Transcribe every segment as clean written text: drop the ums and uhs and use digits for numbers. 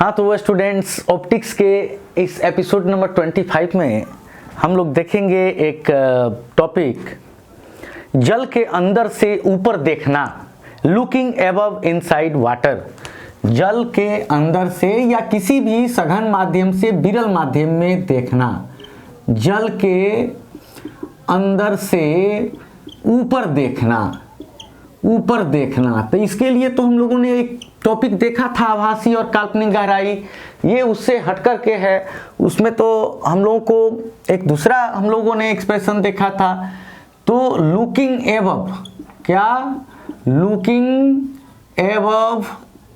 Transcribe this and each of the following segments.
हाँ, तो वो स्टूडेंट्स, ऑप्टिक्स के इस एपिसोड नंबर 25 में हम लोग देखेंगे एक टॉपिक, जल के अंदर से ऊपर देखना, लुकिंग एबव इनसाइड वाटर। जल के अंदर से या किसी भी सघन माध्यम से विरल माध्यम में देखना, जल के अंदर से ऊपर देखना, ऊपर देखना। तो इसके लिए तो हम लोगों ने एक टॉपिक देखा था, आभासी और काल्पनिक गहराई। ये उससे हटकर के है, उसमें तो हम लोगों को एक दूसरा हम लोगों ने एक्सप्रेशन देखा था। तो लुकिंग एबव, क्या? Looking above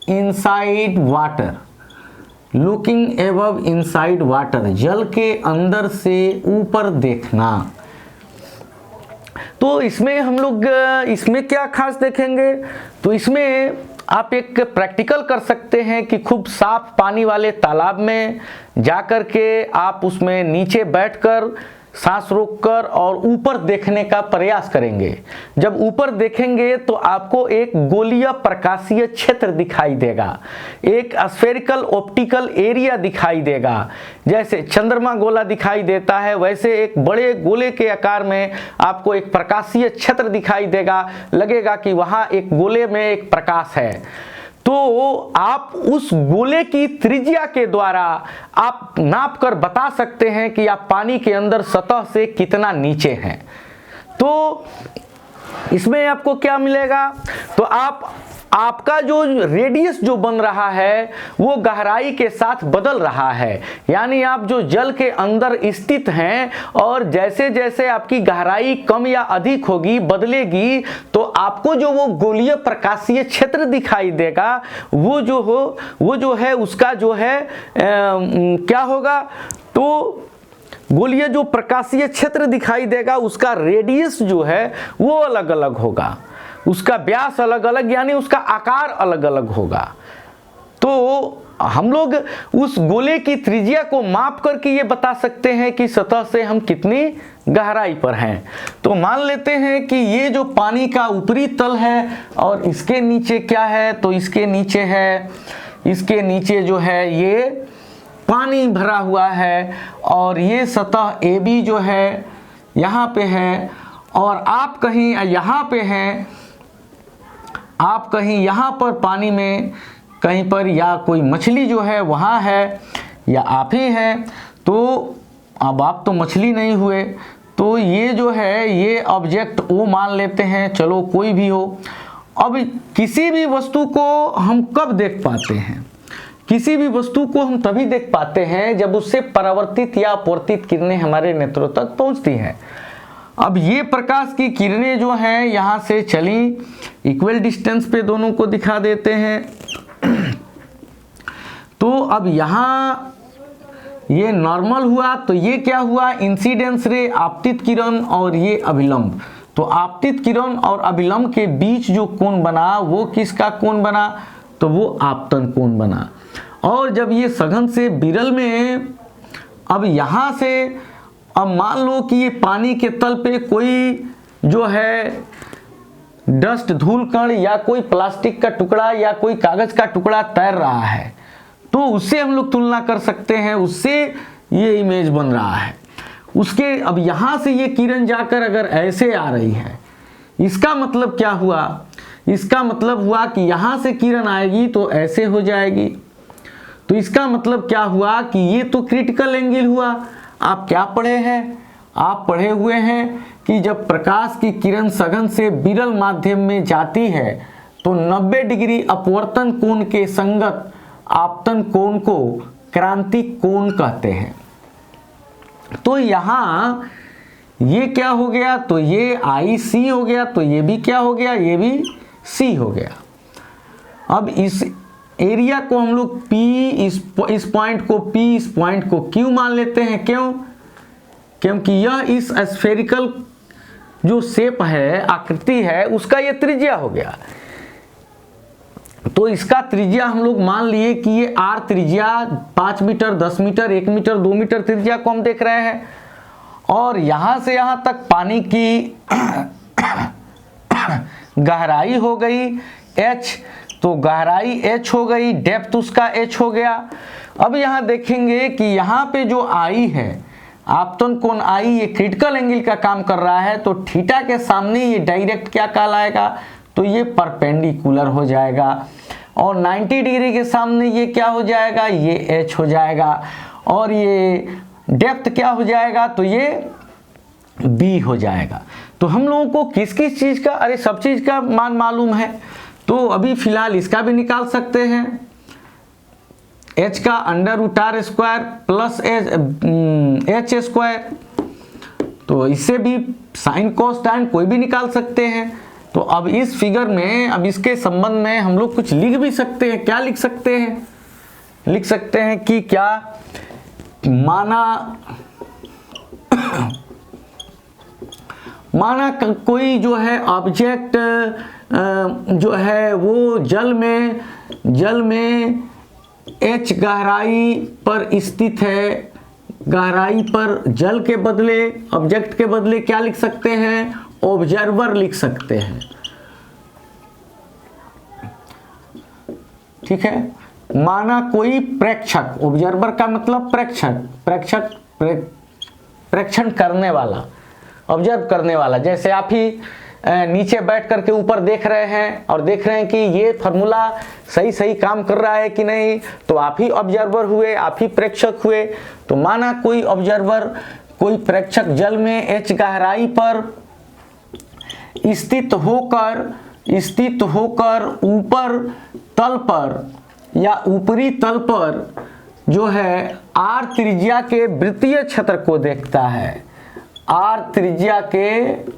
inside water, looking above inside water, जल के अंदर से ऊपर देखना। तो इसमें हम लोग इसमें क्या खास देखेंगे, तो इसमें आप एक प्रैक्टिकल कर सकते हैं कि खूब साफ पानी वाले तालाब में जाकर के आप उसमें नीचे बैठकर सांस रोककर और ऊपर देखने का प्रयास करेंगे। जब ऊपर देखेंगे तो आपको एक गोलीय प्रकाशीय क्षेत्र दिखाई देगा, एक स्फेरिकल ऑप्टिकल एरिया दिखाई देगा। जैसे चंद्रमा गोला दिखाई देता है, वैसे एक बड़े गोले के आकार में आपको एक प्रकाशीय क्षेत्र दिखाई देगा, लगेगा कि वहाँ एक गोले में एक प्रकाश है। तो आप उस गोले की त्रिज्या के द्वारा आप नाप कर बता सकते हैं कि आप पानी के अंदर सतह से कितना नीचे हैं। तो इसमें आपको क्या मिलेगा, तो आपका जो रेडियस जो बन रहा है वो गहराई के साथ बदल रहा है। यानी आप जो जल के अंदर स्थित हैं और जैसे जैसे आपकी गहराई कम या अधिक होगी, बदलेगी, तो आपको जो वो गोलीय प्रकाशीय क्षेत्र दिखाई देगा वो जो है उसका जो है क्या होगा, तो गोलीय जो प्रकाशीय क्षेत्र दिखाई देगा उसका रेडियस जो है वो अलग अलग होगा, उसका व्यास अलग अलग, यानी उसका आकार अलग अलग होगा। तो हम लोग उस गोले की त्रिज्या को माप करके ये बता सकते हैं कि सतह से हम कितनी गहराई पर हैं। तो मान लेते हैं कि ये जो पानी का ऊपरी तल है और इसके नीचे क्या है, तो इसके नीचे है, इसके नीचे जो है ये पानी भरा हुआ है और ये सतह AB जो है यहाँ पे है, और आप कहीं यहाँ पे हैं, आप कहीं यहाँ पर पानी में कहीं पर, या कोई मछली जो है वहाँ है, या आप ही हैं। तो अब आप तो मछली नहीं हुए, तो ये जो है ये ऑब्जेक्ट O मान लेते हैं, चलो कोई भी हो। अब किसी भी वस्तु को हम कब देख पाते हैं, किसी भी वस्तु को हम तभी देख पाते हैं जब उससे परावर्तित या अपवर्तित किरणें हमारे नेत्रों तक पहुँचती हैं। अब ये प्रकाश की किरणें जो हैं यहाँ से चली, इक्वल डिस्टेंस पे दोनों को दिखा देते हैं। तो अब यहाँ ये नॉर्मल हुआ, तो ये क्या हुआ, इंसिडेंस रे, आपतित किरण, और ये अभिलंब। तो आपतित किरण और अभिलंब के बीच जो कोण बना वो किसका कोण बना, तो वो आपतन कोण बना। और जब ये सघन से विरल में, अब यहाँ से, अब मान लो कि ये पानी के तल पे कोई जो है डस्ट, धूल कण या कोई प्लास्टिक का टुकड़ा या कोई कागज का टुकड़ा तैर रहा है, तो उससे हम लोग तुलना कर सकते हैं, उससे ये इमेज बन रहा है उसके। अब यहाँ से ये किरण जाकर अगर ऐसे आ रही है, इसका मतलब क्या हुआ, इसका मतलब हुआ कि यहाँ से किरण आएगी तो ऐसे हो जाएगी। तो इसका मतलब क्या हुआ कि ये तो क्रिटिकल एंगल हुआ। आप क्या पढ़े हैं, आप पढ़े हुए हैं कि जब प्रकाश की किरण सघन से विरल माध्यम में जाती है तो 90 डिग्री अपवर्तन कोण के संगत आपतन कोण को क्रांतिक कोण कहते हैं। तो यहाँ ये क्या हो गया, तो ये IC हो गया, तो ये भी क्या हो गया, ये भी C हो गया। अब इस एरिया को हम लोग P, इस पॉइंट को P, इस पॉइंट को Q मान लेते हैं। क्यों? क्योंकि यह इस स्फेरिकल जो शेप है, आकृति है, उसका ये त्रिज्या हो गया। तो इसका त्रिज्या हम लोग मान लिए कि ये R त्रिज्या 5 मीटर, 10 मीटर, 1 मीटर, 2 मीटर त्रिज्या को हम देख रहे हैं। और यहाँ से यहाँ तक पानी की गहराई हो गई H, तो गहराई h हो गई, डेप्थ उसका h हो गया। अब यहाँ देखेंगे कि यहाँ पे जो I है, आपतन कोण I, ये क्रिटिकल एंगल का काम कर रहा है, तो थीटा के सामने ये डायरेक्ट क्या कहलाएगा, तो ये परपेंडिकुलर हो जाएगा। और 90 डिग्री के सामने ये क्या हो जाएगा, ये h हो जाएगा। और ये डेप्थ क्या हो जाएगा, तो ये b हो जाएगा। तो हम लोगों को किस किस चीज़ का, अरे सब चीज़ का मान मालूम है, तो अभी फिलहाल इसका भी निकाल सकते हैं। h का √r square plus h square, तो इससे भी साइन कॉस टैन कोई भी निकाल सकते हैं। तो अब इस फिगर में, अब इसके संबंध में हम लोग कुछ लिख भी सकते हैं। क्या लिख सकते हैं, लिख सकते हैं कि क्या माना कोई जो है ऑब्जेक्ट जो है वो जल में h गहराई पर स्थित है। गहराई पर जल के बदले, ऑब्जेक्ट के बदले क्या लिख सकते हैं, ऑब्जर्वर लिख सकते हैं। ठीक है, माना कोई प्रेक्षक, ऑब्जर्वर का मतलब प्रेक्षण करने वाला, ऑब्जर्व करने वाला। जैसे आप ही नीचे बैठ करके ऊपर देख रहे हैं और देख रहे हैं कि ये फार्मूला सही काम कर रहा है कि नहीं, तो आप ही ऑब्जर्वर हुए, आप ही प्रेक्षक हुए। तो माना कोई ऑब्जर्वर, कोई प्रेक्षक जल में h गहराई पर स्थित होकर ऊपर तल पर या ऊपरी तल पर जो है r त्रिज्या के वृत्तीय क्षेत्र को देखता है, r त्रिज्या के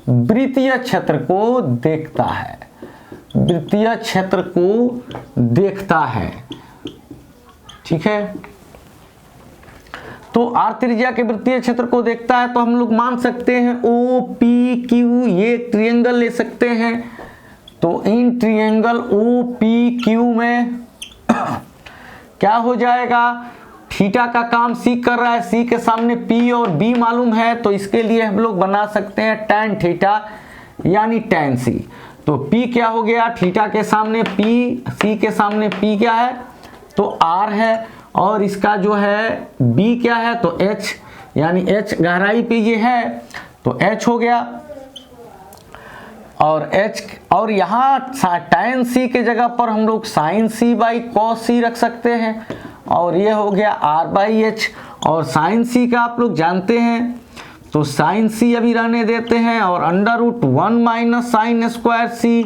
वृत्तीय क्षेत्र को देखता है, वृत्तीय क्षेत्र को देखता है। ठीक है, तो r त्रिज्या के वृत्तीय क्षेत्र को देखता है, तो हम लोग मान सकते हैं OPQ, ये ट्रायंगल ले सकते हैं। तो इन ट्रायंगल OPQ में क्या हो जाएगा, थीटा का काम c कर रहा है, c के सामने p और b मालूम है, तो इसके लिए हम लोग बना सकते हैं tan थीटा यानी tan c। तो p क्या हो गया, थीटा के सामने p, c के सामने p क्या है, तो r है, और इसका जो है b क्या है, तो h, यानी h गहराई पे ये है, तो h हो गया। और h, और यहाँ tan c के जगह पर हम लोग sin c by cos c रख सकते हैं, और ये हो गया r बाई h। और sin c का आप लोग जानते हैं, तो sin c अभी रहने देते हैं, और √1 माइनस साइन स्क्वायर c,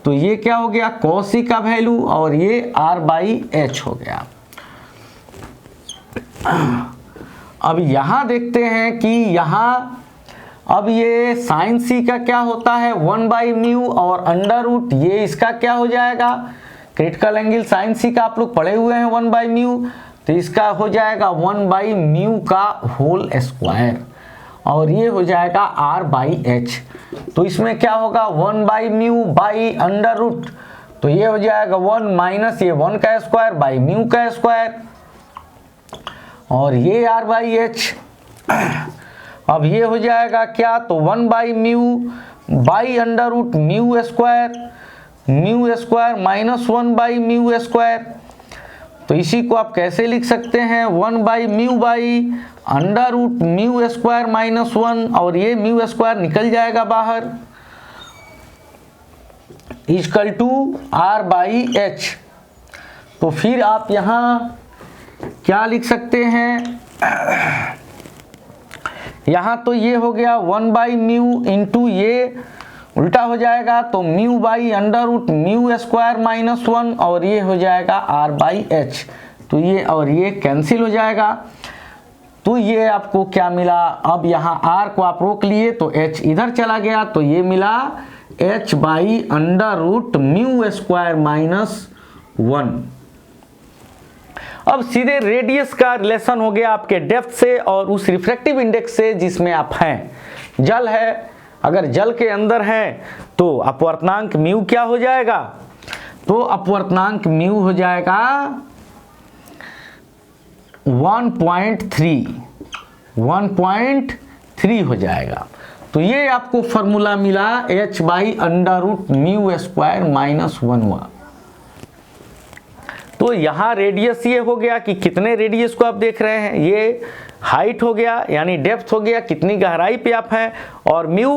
तो ये क्या हो गया, cos c का वैल्यू, और ये r बाई h हो गया। अब यहाँ देखते हैं कि यहाँ अब ये साइन सी का क्या होता है, 1/μ, और √ ये इसका क्या हो जाएगा, क्रिटिकल एंगल साइन सी का आप लोग पढ़े हुए हैं 1/μ, तो इसका हो जाएगा 1/μ का होल स्क्वायर, और ये हो जाएगा r/h। तो इसमें क्या होगा, 1/μ बाई √, तो ये हो जाएगा 1 माइनस ये 1 का स्क्वायर बाई μ का स्क्वायर, और ये r/h। अब ये हो जाएगा क्या, तो 1/μ बाई √μ स्क्वायर माइनस 1/μ स्क्वायर। तो इसी को आप कैसे लिख सकते हैं, 1/μ बाई √μ स्क्वायर माइनस 1, और ये μ स्क्वायर निकल जाएगा बाहर, इक्वल टू r/h। तो फिर आप यहाँ क्या लिख सकते हैं, यहाँ तो ये हो गया 1/μ इंटू ये उल्टा हो जाएगा, तो μ बाई √μ स्क्वायर माइनस 1, और ये हो जाएगा r/h। तो ये और ये कैंसिल हो जाएगा, तो ये आपको क्या मिला, अब यहाँ r को आप रोक लिए तो h इधर चला गया, तो ये मिला h बाई √μ स्क्वायर माइनस 1। अब सीधे रेडियस का रिलेशन हो गया आपके डेप्थ से और उस रिफ्रैक्टिव इंडेक्स से जिसमें आप हैं। जल है, अगर जल के अंदर है तो अपवर्तनांक म्यू क्या हो जाएगा, तो अपवर्तनांक म्यू हो जाएगा 1.3 हो जाएगा। तो ये आपको फॉर्मूला मिला h बाई √μ स्क्वायर माइनस 1 हुआ। तो यहाँ रेडियस ये हो गया कि कितने रेडियस को आप देख रहे हैं, ये हाइट हो गया यानी डेप्थ हो गया, कितनी गहराई पे आप हैं, और म्यू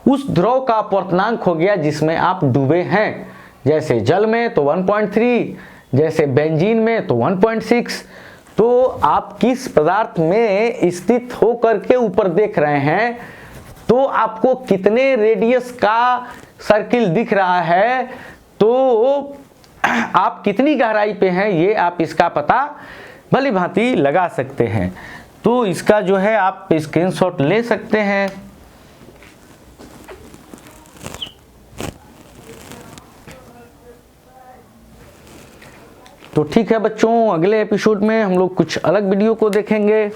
उस द्रव का अपवर्तनांक हो गया जिसमें आप डूबे हैं। जैसे जल में तो 1.3, जैसे बेंजीन में तो 1.6। तो आप किस पदार्थ में स्थित होकर के ऊपर देख रहे हैं, तो आपको कितने रेडियस का सर्किल दिख रहा है, तो आप कितनी गहराई पे हैं, ये आप इसका पता भली भांति लगा सकते हैं। तो इसका जो है आप स्क्रीनशॉट ले सकते हैं। तो ठीक है बच्चों, अगले एपिसोड में हम लोग कुछ अलग वीडियो को देखेंगे।